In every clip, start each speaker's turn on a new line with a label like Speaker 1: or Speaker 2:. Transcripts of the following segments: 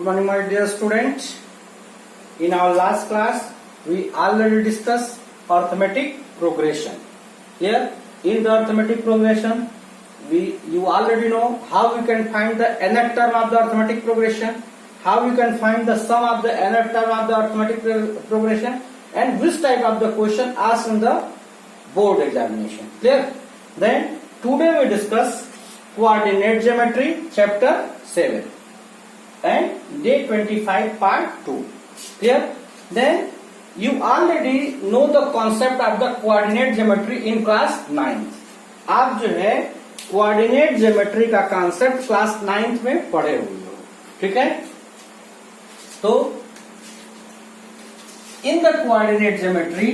Speaker 1: morning, my dear students. In our last class, we already discussed arithmetic progression. Here, in the arithmetic progression, you already know how we can find the nth term of the arithmetic progression, how we can find the sum of the nth term of the arithmetic progression, and which type of the question asked in the board examination. Clear? Then today we discuss coordinate geometry, chapter 7. And day 25 part 2. Clear? Then you already know the concept of the coordinate geometry in class 9th. आप जो है coordinate geometry का concept class 9th में पढ़े हुए हो. ठीक है? तो in the coordinate geometry,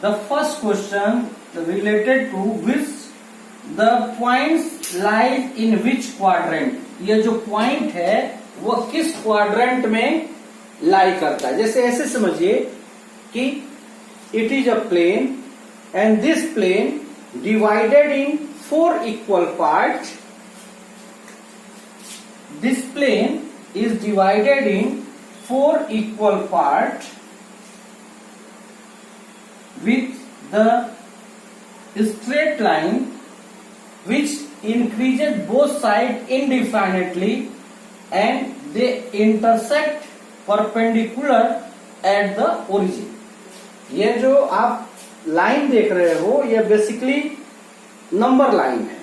Speaker 1: the first question related to which the points lie in which quadrant. ये जो point है वो किस quadrant में lie करता है. जैसे ऐसे समझिए कि it is a plane and this plane divided in 4 equal parts. This plane is divided in 4 equal parts with the straight line which increases both sides indefinitely and they intersect perpendicular at the origin. ये जो आप line देख रहे हो ये basically number line है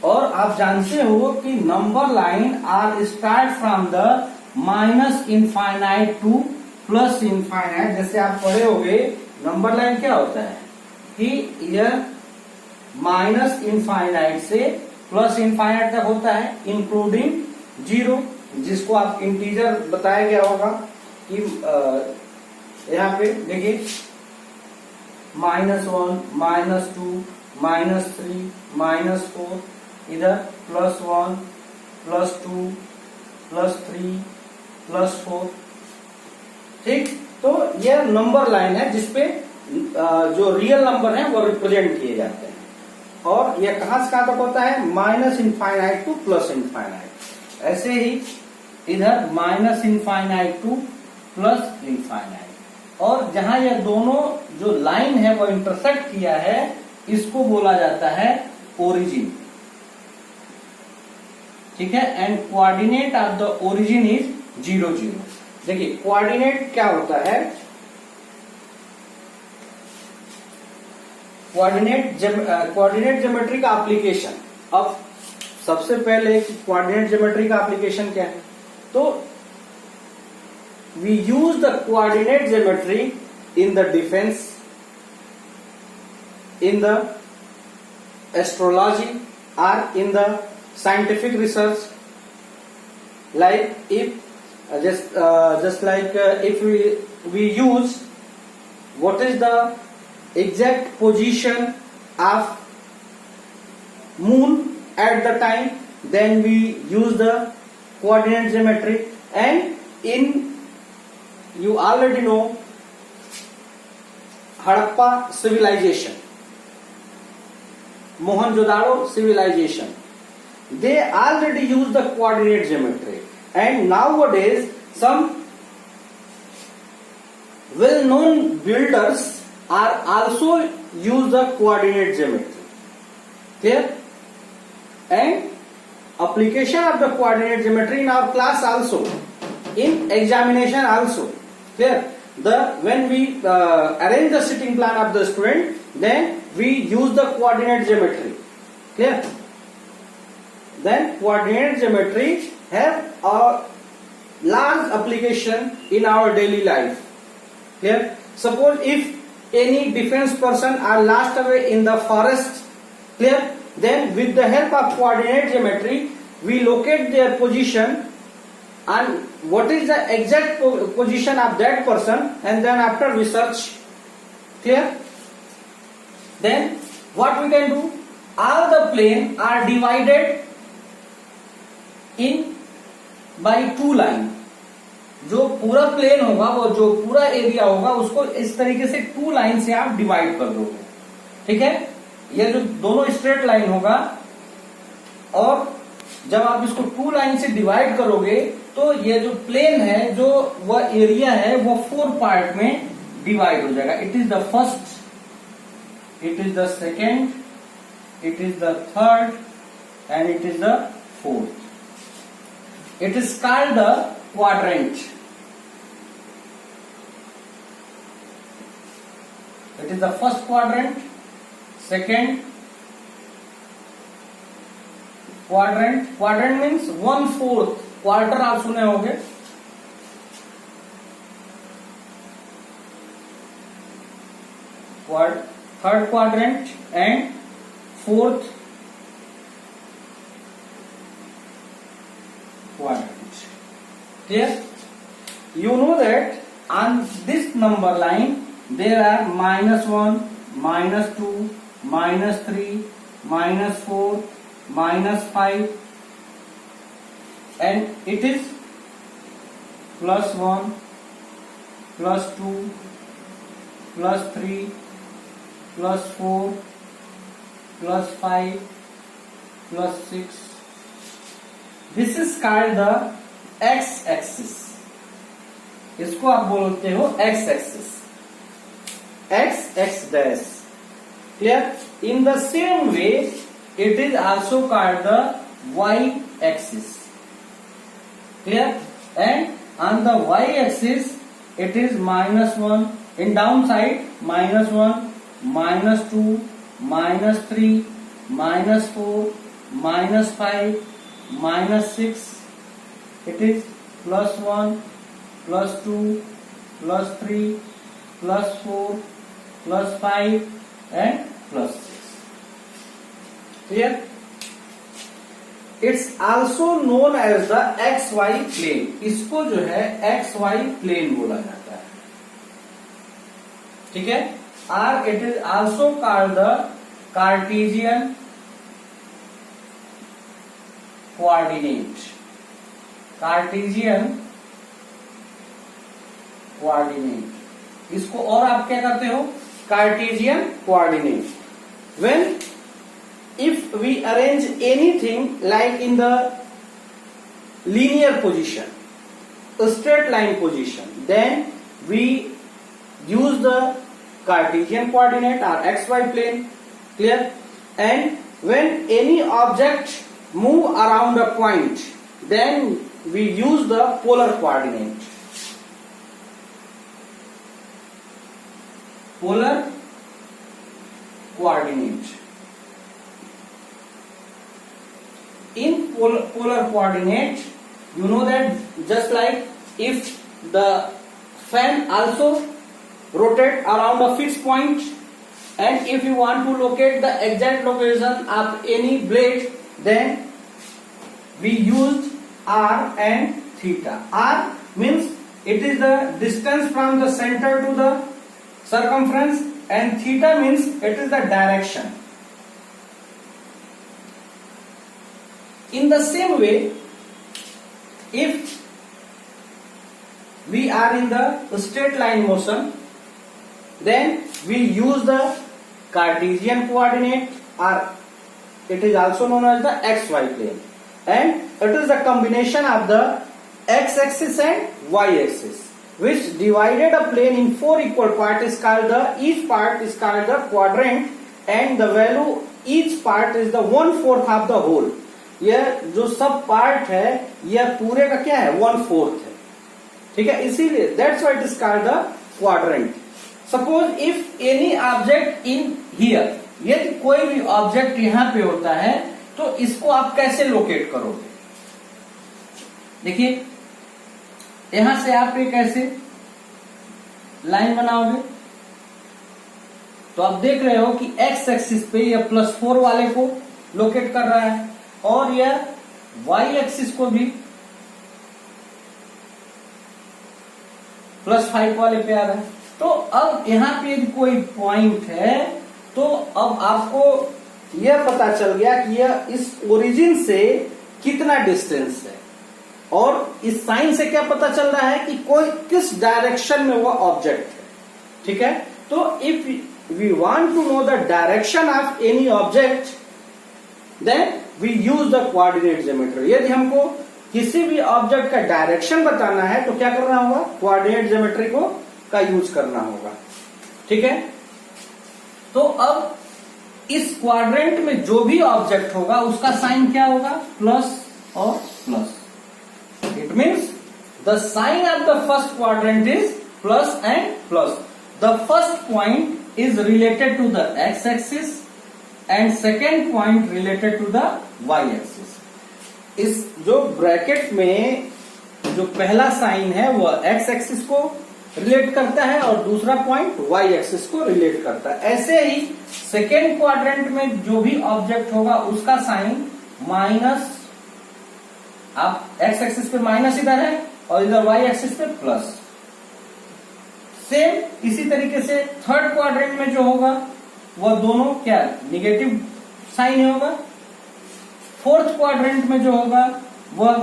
Speaker 1: और आप जानते हो कि number line are start from the minus infinite to plus infinite. जैसे आप पढ़े होगे नंबर लाइन क्या होता है कि यह माइनस इनफाइनाइट से प्लस इनफाइनाइट तक होता है इंक्लूडिंग 0, जिसको आप इंटीजर बताया गया होगा कि यहाँ पे देखिए -1, -2, -3, -4, इधर +1, +2, +3, +4. ठीक, तो यह नंबर लाइन है जिसपे जो रियल नंबर है वो रिप्रेजेंट किए जाते हैं और यह कहां से कहां तक होता है minus infinite to plus infinite. ऐसे ही इधर minus infinite to plus infinite और जहां यह दोनों जो लाइन है वो इंटरसेक्ट किया है इसको बोला जाता है ओरिजिन. ठीक है. And coordinate of the origin is 0, 0. देखिए कोऑर्डिनेट क्या होता है. कोऑर्डिनेट ज्योमेट्री का एप्लीकेशन. अब सबसे पहले कोऑर्डिनेट ज्योमेट्री का एप्लीकेशन क्या है तो we use the coordinate geometry in the defence, in the astrology और in the scientific research. Like if just like if we use what is the exact position of moon at the time, then we use the coordinate geometry. And in you already know Harappa civilization, Mohenjo-daro civilization, they already use the coordinate geometry. And nowadays some well-known builders are also use the coordinate geometry. Clear? And application of the coordinate geometry in our class also, in examination also. Clear? When we arrange the sitting plan of the student, then we use the coordinate geometry. Clear? Then coordinate geometry have a large application in our daily life. Clear? Suppose if any defense person are lost away in the forest, clear? Then with the help of coordinate geometry, we locate their position and what is the exact position of that person, and then after we search. Clear? Then what we can do? All the plane are divided in by 2 line. जो पूरा plane होगा वो जो पूरा area होगा उसको इस तरीके से 2 लाइन से आप डिवाइड कर दोगे. ठीक है. ये जो दोनों स्ट्रेट लाइन होगा और जब आप इसको 2 लाइन से डिवाइड करोगे तो ये जो प्लेन है, जो वह एरिया है, वो 4 पार्ट में डिवाइड हो जाएगा. It is the first, it is the second, it is the third, and it is the fourth. It is called the quadrant. It is the first quadrant, second quadrant. Quadrant means 1/4. Quarter आप सुने होंगे. Third quadrant and fourth quadrant. Clear? You know that on this number line there are -1, -2, -3, -4, -5, and it is +1, +2, +3, +4, +5, +6. This is called the x-axis. इसको आप बोलते हो x-axis. X dash. Clear? In the same way, it is also called the y-axis. Clear? And on the y-axis, it is -1. In downside, -1. -2, -3, -4, -5, -6. It is +1, +2, +3, +4, +5 and +6. Clear? It's also known as the XY plane. इसको जो है XY plane बोला जाता है. ठीक है? Or it is also called the Cartesian coordinate. Cartesian coordinate. इसको और आप क्या करते हो? Cartesian coordinate. When if we arrange anything like in the linear position, a straight line position, then we use the Cartesian coordinate or XY plane. Clear? And when any object move around a point, then we use the polar coordinate. Polar coordinate. In polar coordinate, you know that just like if the fan also rotate around a fixed point, and if you want to locate the exact location of any blade, then we used r and theta. R means it is the distance from the center to the circumference, and theta means it is the direction. In the same way, if we are in the straight line motion, then we use the Cartesian coordinate, or it is also known as the XY plane, and it is the combination of the x-axis and y-axis, which divided a plane in 4 equal parts is called the, each part is called the quadrant, and the value each part is the 1/4 of the whole. यह जो सब part है यह पूरे का क्या है? 1/4 है. ठीक है, इसीलिए that's why it is called the quadrant. Suppose if any object in here, यदि कोई भी ऑब्जेक्ट यहां पे होता है तो इसको आप कैसे लोकेट करोगे? देखिए, यहां से आप एक ऐसे लाइन बनाओगे तो आप देख रहे हो कि एक्स एक्सिस पे यह +4 वाले को लोकेट कर रहा है, और यह वाई एक्सिस को भी +5 वाले पे आ रहा है. तो अब यहाँ पे यदि कोई पॉइंट है तो अब आपको यह पता चल गया कि यह इस ओरिजिन से कितना डिस्टेंस है, और इस साइन से क्या पता चल रहा है कि कोई किस डायरेक्शन में वह ऑब्जेक्ट है. ठीक है, तो if we want to know the direction of any object, then we use the coordinate geometry. यदि हमको किसी भी ऑब्जेक्ट का डायरेक्शन बताना है तो क्या करना होगा, कोऑर्डिनेट ज्योमेट्री को का यूज करना होगा। ठीक है, तो अब इस क्वाड्रेंट में जो भी ऑब्जेक्ट होगा उसका साइन क्या होगा, प्लस और plus. It means the sign of the first quadrant is plus and plus. The first point is related to the x axis and second point related to the y axis. इस जो bracket में जो पहला sign है वह x axis को relate करता है और दूसरा पॉइंट वाई एक्सिस को रिलेट करता है। ऐसे ही सेकेंड क्वाड्रेंट में जो भी ऑब्जेक्ट होगा उसका साइन माइनस, आप एक्स एक्सिस पे माइनस इधर है और इधर वाई एक्सिस पे प्लस। सेम इसी तरीके से थर्ड क्वाड्रेंट में जो होगा वह दोनों क्या निगेटिव साइन होगा। फोर्थ क्वाड्रेंट में जो होगा वह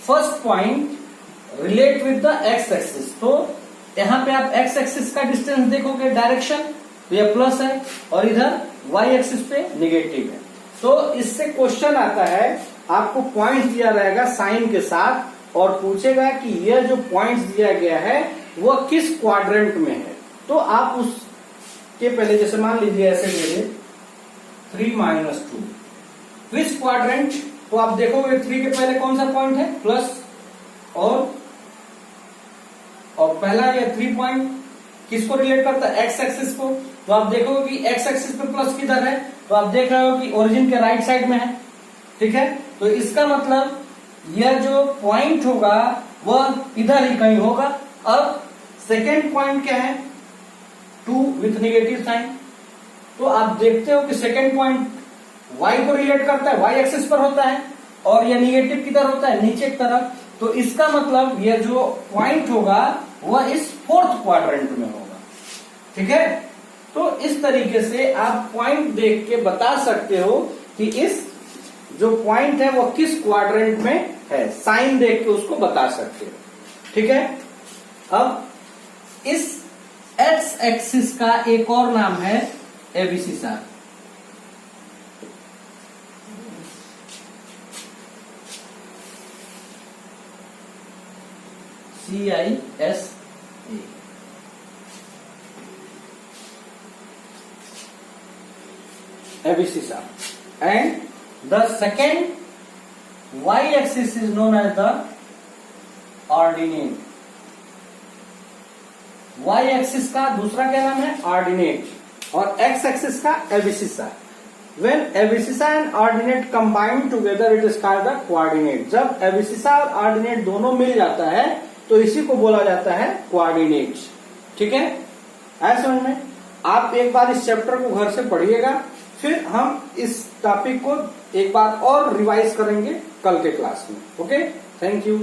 Speaker 1: first point relate with the x axis. तो यहां पे आप एक्स एक्सिस का डिस्टेंस देखोगे डायरेक्शन तो यह प्लस है और इधर वाई एक्सिस पे निगेटिव है। तो इससे क्वेश्चन आता है, आपको पॉइंट दिया रहेगा साइन के साथ और पूछेगा कि यह जो पॉइंट दिया गया है वह किस क्वाड्रेंट में है। तो आप उसके पहले जैसे मान लीजिए ऐसे ले 3 माइनस 2 विच क्वाड्रेंट, तो आप देखोगे 3 के पहले कौन सा पॉइंट है, प्लस, और पहला ये 3 पॉइंट किसको रिलेट करता है, एक्स एक्सिस को। तो आप देखोगे कि एक्स एक्सिस पे प्लस किधर है, तो आप देख रहे हो कि ओरिजिन के राइट साइड में है। ठीक है, तो इसका मतलब यह जो पॉइंट होगा वह इधर ही कहीं होगा। अब सेकेंड पॉइंट क्या है, 2 विथ निगेटिव साइन। तो आप देखते हो कि सेकेंड पॉइंट y को रिलेट करता है, y एक्सिस पर होता है और यह निगेटिव किधर होता है, नीचे की तरफ। तो इसका मतलब यह जो पॉइंट होगा वह इस फोर्थ क्वाड्रेंट में होगा। ठीक है, तो इस तरीके से आप पॉइंट देख के बता सकते हो कि इस जो पॉइंट है वह किस क्वाड्रेंट में है, साइन देख के उसको बता सकते हो। ठीक है, अब इस एक्स एक्सिस का एक और नाम है एबीसी सार। CISA ABC sir, and the second y axis is known as the ordinate। y axis का दूसरा क्या नाम है, ऑर्डिनेट, और x axis का एबिसिसा। When एबिसिसा and ordinate combine together it is called the coordinate। जब एबिसिसा और ऑर्डिनेट दोनों मिल जाता है तो इसी को बोला जाता है कोऑर्डिनेट। ठीक है, आया समझ में। आप एक बार इस चैप्टर को घर से पढ़िएगा, फिर हम इस टॉपिक को एक बार और रिवाइज करेंगे कल के क्लास में। Okay, thank you.